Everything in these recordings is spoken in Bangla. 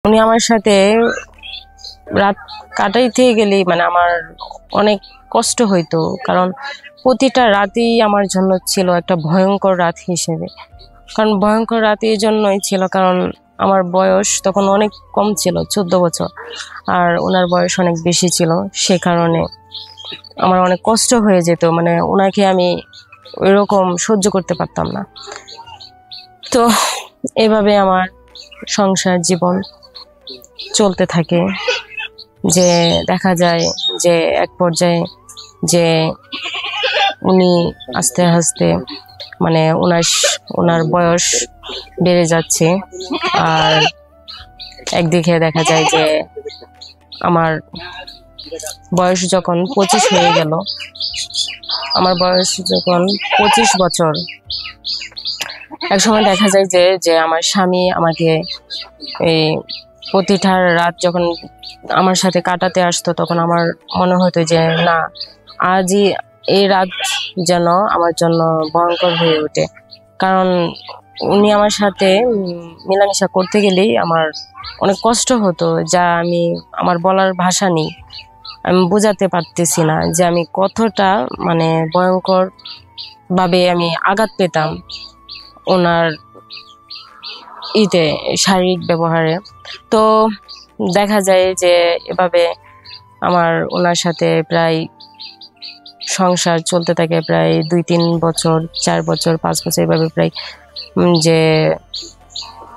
উনি আমার সাথে রাত কাটাইতে গেলে মানে আমার অনেক কষ্ট হইতো, কারণ প্রতিটা রাতই আমার জন্য ছিল একটা ভয়ঙ্কর রাত হিসেবে। কারণ ভয়ঙ্কর রাত এই জন্যই ছিল কারণ আমার বয়স তখন অনেক কম ছিল, 14 বছর, আর ওনার বয়স অনেক বেশি ছিল। সে কারণে আমার অনেক কষ্ট হয়ে যেত, মানে ওনাকে আমি ওইরকম সহ্য করতে পারতাম না। তো এভাবে আমার সংসার জীবন চলতে থাকে, যে দেখা যায় যে এক পর্যায়ে যে উনি আস্তে আস্তে মানে ওনার বয়স বেড়ে যাচ্ছে, আর একদিকে দেখা যায় যে আমার বয়স যখন 25 হয়ে গেল, আমার বয়স যখন 25 বছর, এক সময় দেখা যায় যে আমার স্বামী আমাকে এই প্রতিটা রাত যখন আমার সাথে কাটাতে আসতো, তখন আমার মনে হতো যে না, আজই এই রাত যেন আমার জন্য ভয়ঙ্কর হয়ে ওঠে। কারণ উনি আমার সাথে মেলামেশা করতে গেলেই আমার অনেক কষ্ট হতো, যা আমার বলার ভাষা নেই। আমি বোঝাতে পারতেছি না যে আমি কতটা মানে ভয়ঙ্কর ভাবে আমি আঘাত পেতাম ওনার শারীরিক ব্যবহারে। তো দেখা যায় যে এভাবে আমার ওনার সাথে প্রায় সংসার চলতে থাকে প্রায় 2-3 বছর, 4 বছর, 5 বছর, এভাবে প্রায় যে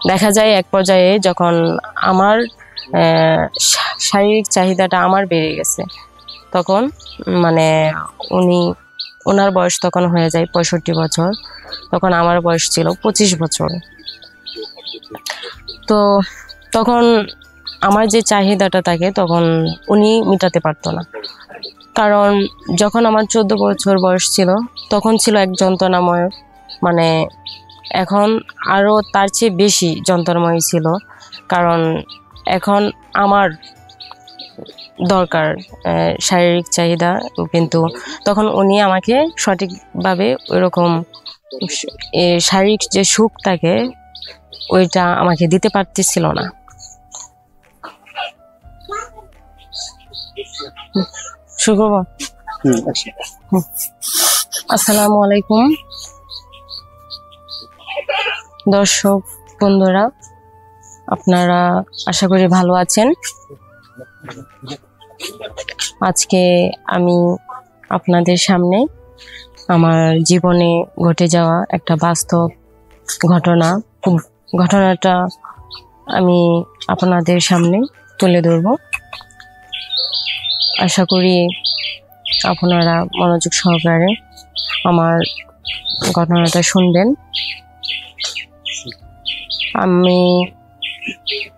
দেখা যায় এক পর্যায়ে যখন আমার শারীরিক চাহিদাটা আমার বেড়ে গেছে, তখন মানে ওনার বয়স তখন হয়ে যায় 65 বছর, তখন আমার বয়স ছিল 25 বছর। তো তখন আমার যে চাহিদাটা থাকে তখন উনি মেটাতে পারতো না, কারণ যখন আমার 14 বছর বয়স ছিল তখন ছিল এক যন্ত্রণাময়, মানে এখন আরো তার চেয়ে বেশি যন্ত্রণাময় ছিল। কারণ এখন আমার দরকার শারীরিক চাহিদা, কিন্তু তখন উনি আমাকে সঠিকভাবে ওইরকম শারীরিক যে সুখ থাকে ওইটা আমাকে দিতে পারতেছিল না। শুক্রবার আসসালামু আলাইকুম দর্শক বন্ধুরা, আপনারা আশা করি ভালো আছেন। আজকে আমি আপনাদের সামনে আমার জীবনে ঘটে যাওয়া একটা বাস্তব ঘটনাটা আমি আপনাদের সামনে তুলে ধরব। আশা করি আপনারা মনোযোগ সহকারে আমার ঘটনাটা শুনবেন।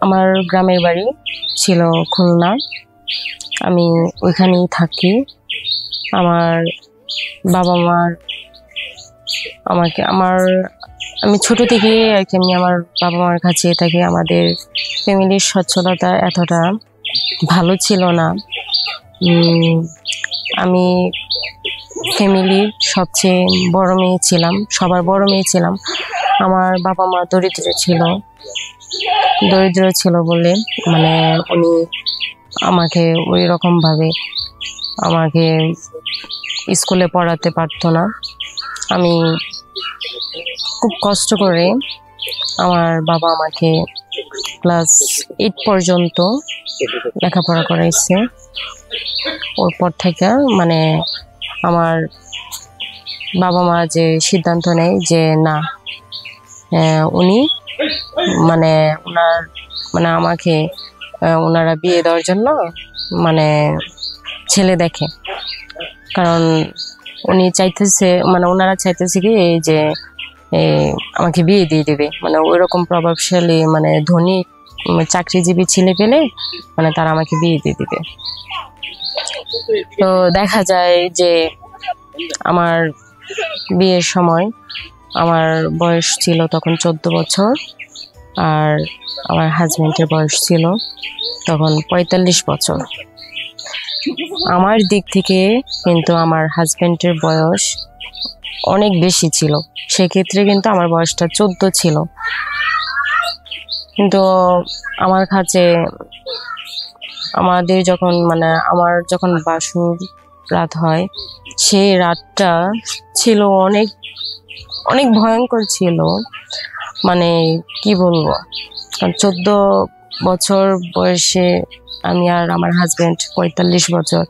আমার গ্রামের বাড়ি ছিল খুলনা, আমি ওইখানেই থাকি। আমার বাবা মার আমি ছোট থেকে আর কি আমি আমার বাবা মার কাছে থাকি। আমাদের ফ্যামিলির সচ্ছলতা এতটা ভালো ছিল না। আমি ফ্যামিলির সবচেয়ে বড় মেয়ে ছিলাম, সবার বড় মেয়ে ছিলাম। আমার বাবা মা দরিদ্র ছিল বলে মানে উনি আমাকে ওই রকম ভাবে আমাকে স্কুলে পড়াতে পারতো না। আমি খুব কষ্ট করে আমার বাবা আমাকে ক্লাস 8 পর্যন্ত লেখাপড়া করাইছে। ওর পর থেকে মানে আমার বাবা মা যে সিদ্ধান্ত নেয় যে না, উনি মানে আমাকে ওনারা বিয়ে দেওয়ার জন্য মানে ছেলে দেখে। কারণ ওনারা চাইতেছে কি যে আমাকে বিয়ে দিয়ে দেবে, মানে ওইরকম প্রভাবশালী মানে ধনী চাকরিজীবী ছেলে পেলে মানে তারা আমাকে বিয়ে দিয়ে দিবে। তো দেখা যায় যে আমার বিয়ের সময় আমার বয়স ছিল তখন 14 বছর, আর আমার হাজবেন্ডের বয়স ছিল তখন 45 বছর। আমার দিক থেকে কিন্তু আমার হাজবেন্ডের বয়স অনেক বেশি ছিল, সেক্ষেত্রে কিন্তু আমার বয়সটা 14 ছিল। কিন্তু আমার কাছে আমাদের যখন আমার যখন বাসর রাত হয়, সেই রাতটা ছিল অনেক অনেক ভয়ঙ্কর ছিল। কি বলবো, 14 বছর বয়সে আমি আর আমার হাজবেন্ড 45 বছর।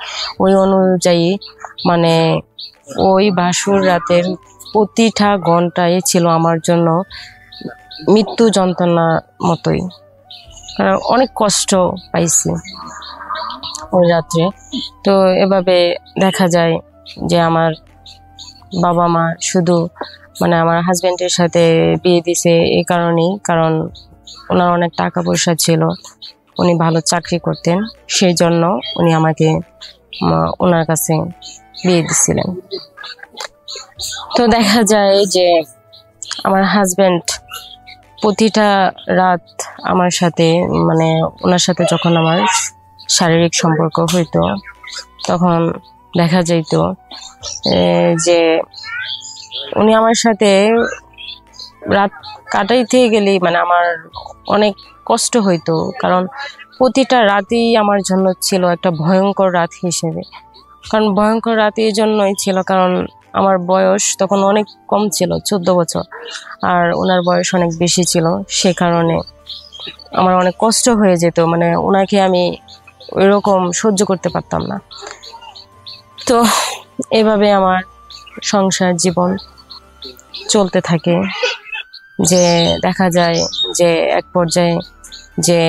ওই অনুযায়ী মানে ওই বাসর রাতের প্রতিটা ঘন্টায় ছিল আমার জন্য মৃত্যু যন্ত্রণার মতোই। কারণ অনেক কষ্ট পাইছি ওই রাত্রে। তো এভাবে দেখা যায় যে আমার বাবা মা শুধু আমার হাজবেন্ডের সাথে বিয়ে দিছে এই কারণেই, কারণ ওনার অনেক টাকা পয়সা ছিল, উনি ভালো চাকরি করতেন, সেই জন্য উনি আমাকে ওনার কাছে বিয়ে দিছিলেন। তো দেখা যায় যে আমার হাজবেন্ড প্রতিটা রাত আমার সাথে ওনার সাথে যখন আমার শারীরিক সম্পর্ক হইতো, তখন দেখা যাইত যে উনি আমার সাথে রাত কাটাইতে গেলে আমার অনেক কষ্ট হইতো। কারণ প্রতিটা রাতই আমার জন্য ছিল একটা ভয়ঙ্কর রাত হিসেবে। কারণ ভয়ঙ্কর রাত এই জন্যই ছিল কারণ আমার বয়স তখন অনেক কম ছিল, 14 বছর, আর ওনার বয়স অনেক বেশি ছিল। সে কারণে আমার অনেক কষ্ট হয়ে যেত, ওনাকে আমি ওইরকম সহ্য করতে পারতাম না। তো এভাবে আমার সংসার জীবন চলতে থাকে। যে দেখা যায় যে এক পর্যায়ে যে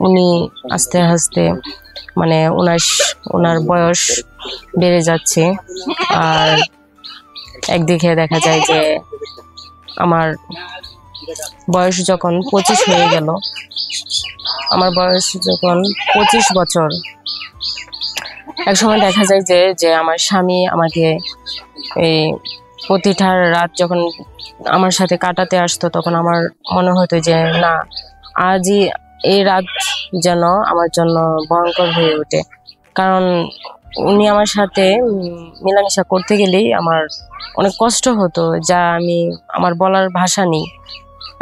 উনি আস্তে আস্তে ওনার বয়স বেড়ে যাচ্ছে, আর একদিকে দেখা যায় যে আমার বয়স যখন 25 হয়ে গেল, আমার বয়স যখন 25 বছর, এক সময় দেখা যায় যে আমার স্বামী আমাকে এই প্রতিটা রাত যখন আমার সাথে কাটাতে আসতো, তখন আমার মনে হতো যে না, আজই এই রাত যেন আমার জন্য ভয়ঙ্কর হয়ে ওঠে। কারণ উনি আমার সাথে মেলামেশা করতে গেলেই আমার অনেক কষ্ট হতো, যা আমার বলার ভাষা নেই।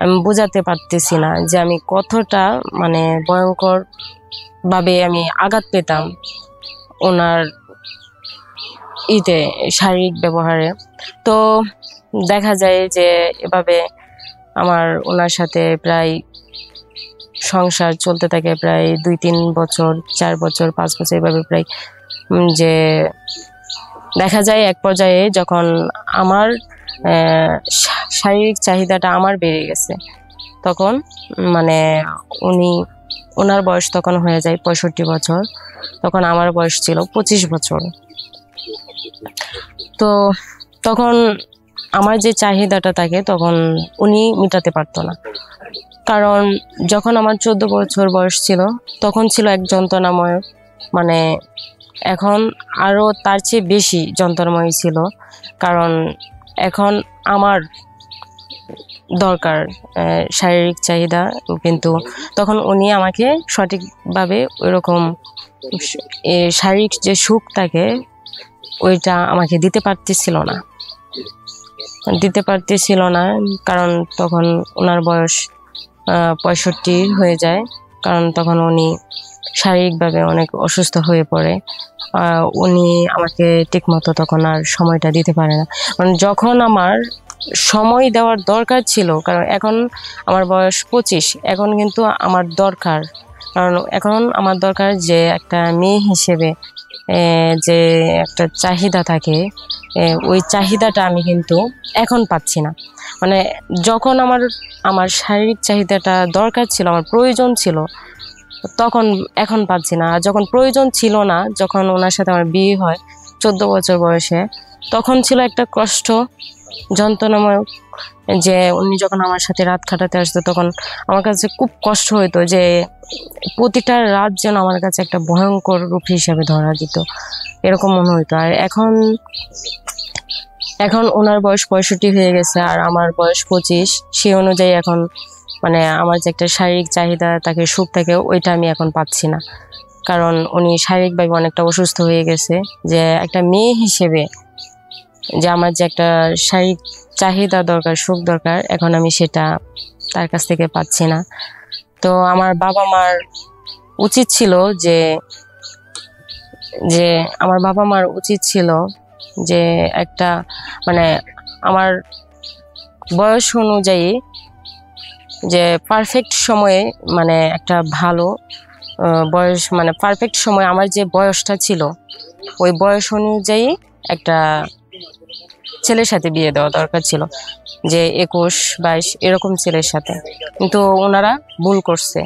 আমি বোঝাতে পারতেছি না যে আমি কতটা ভয়ঙ্কর ভাবে আমি আঘাত পেতাম ওনার শারীরিক ব্যবহারে। তো দেখা যায় যে এভাবে আমার ওনার সাথে প্রায় সংসার চলতে থাকে প্রায় 2-3 বছর, 4 বছর, 5 বছর, এভাবে প্রায় যে দেখা যায় এক পর্যায়ে যখন আমার শারীরিক চাহিদাটা আমার বেড়ে গেছে, তখন ওনার বয়স তখন হয়ে যায় 65 বছর, তখন আমার বয়স ছিল 25 বছর। তো তখন আমার যে চাহিদাটা থাকে তখন উনি মেটাতে পারতো না। কারণ যখন আমার 14 বছর বয়স ছিল, তখন ছিল এক যন্ত্রণাময়, এখন আরো তার চেয়ে বেশি যন্ত্রণাময় ছিল। কারণ এখন আমার দরকার শারীরিক চাহিদা, কিন্তু তখন উনি আমাকে সঠিকভাবে ওইরকম শারীরিক যে সুখ থাকে ওইটা আমাকে দিতে পারতেছিল না। কারণ তখন ওনার বয়স 65 হয়ে যায়, কারণ তখন উনি শারীরিকভাবে অনেক অসুস্থ হয়ে পড়ে। উনি আমাকে ঠিকমতো তখন আর সময়টা দিতে পারে না। যখন আমার সময় দেওয়ার দরকার ছিল, কারণ এখন আমার বয়স 25, এখন কিন্তু আমার দরকার, কারণ এখন আমার দরকার যে একটা মেয়ে হিসেবে যে একটা চাহিদা থাকে, ওই চাহিদাটা আমি কিন্তু এখন পাচ্ছি না। যখন আমার শারীরিক চাহিদাটা দরকার ছিল, আমার প্রয়োজন ছিল, তখন এখন পাচ্ছি না। আর যখন প্রয়োজন ছিল না, যখন ওনার সাথে আমার বিয়ে হয় 14 বছর বয়সে, তখন ছিল একটা কষ্ট, যন্ত্রণাময়, যে উনি যখন আমার সাথে রাত কাটাতে আসতো, তখন আমার কাছে খুব কষ্ট হইতো যে প্রতিটা রাত যেন আমার কাছে একটা ভয়ঙ্কর রূপ হিসাবে ধরা দিত, এরকম মনে হইতো। আর এখন ওনার বয়স 65 হয়ে গেছে আর আমার বয়স 25, সেই অনুযায়ী এখন আমার যে একটা শারীরিক চাহিদা তাকে, সুখ থাকে, ওইটা আমি এখন পাচ্ছি না। কারণ উনি শারীরিকভাবে অনেকটা অসুস্থ হয়ে গেছে। যে একটা মেয়ে হিসেবে যে আমার যে একটা শারীরিক চাহিদা দরকার, সুখ দরকার, এখন আমি সেটা তার কাছ থেকে পাচ্ছি না। তো আমার বাবা মার উচিত ছিল যে যে আমার বাবা মার উচিত ছিল যে একটা মানে আমার বয়স অনুযায়ী যে পারফেক্ট সময়ে মানে একটা ভালো বয়স মানে পারফেক্ট সময় আমার যে বয়সটা ছিল ওই বয়স অনুযায়ী একটা ছেলের সাথে বিয়ে দেওয়া দরকার ছিল, যে 21-22 এরকম ছেলের সাথে। কিন্তু ওনারা ভুল করছে,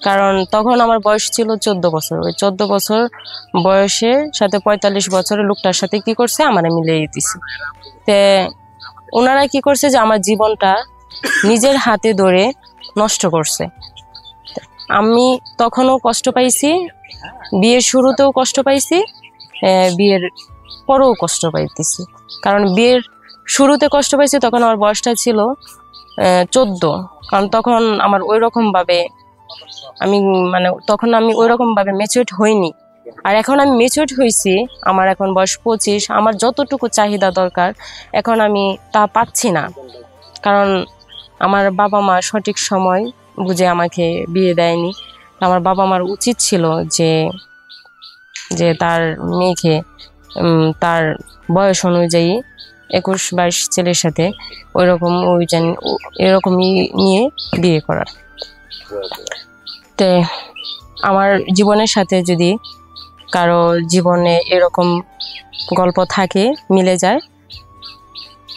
কারণ তখন আমার বয়স ছিল 14 বছর। ওই 14 বছর বয়সের সাথে 45 বছরের লোকটার সাথে কি করছে, আমার মিলিয়ে দিছে। তে ওনারা কি করছে যে আমার জীবনটা নিজের হাতে ধরে নষ্ট করছে। আমি তখনও কষ্ট পাইছি, বিয়ের শুরুতেও কষ্ট পাইছি, বিয়ের পরেও কষ্ট পাইতেছি। কারণ বিয়ের শুরুতে কষ্ট পাইছি তখন আমার বয়সটা ছিল 14, কারণ তখন আমার ওই রকম ভাবে আমি মানে তখন আমি ওই রকম ভাবে ম্যাচিউরড হইনি। আর এখন আমি ম্যাচিউরড হয়েছি, আমার এখন বয়স 25, আমার যতটুকু চাহিদা দরকার এখন আমি তা পাচ্ছি না, কারণ আমার বাবা মা সঠিক সময় বুঝে আমাকে বিয়ে দেয়নি। আমার বাবা মার উচিত ছিল যে যে তার মেয়েকে তার বয়স অনুযায়ী 21-22 ছেলের সাথে ওইরকম এরকমই নিয়ে বিয়ে করার। তে আমার জীবনের সাথে যদি কারো জীবনে এরকম গল্প থাকে, মিলে যায়,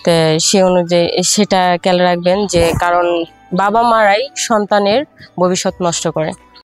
তে সে অনুযায়ী সেটা খেয়াল রাখবেন, যে কারণ বাবা মারাই সন্তানের ভবিষ্যৎ নষ্ট করে।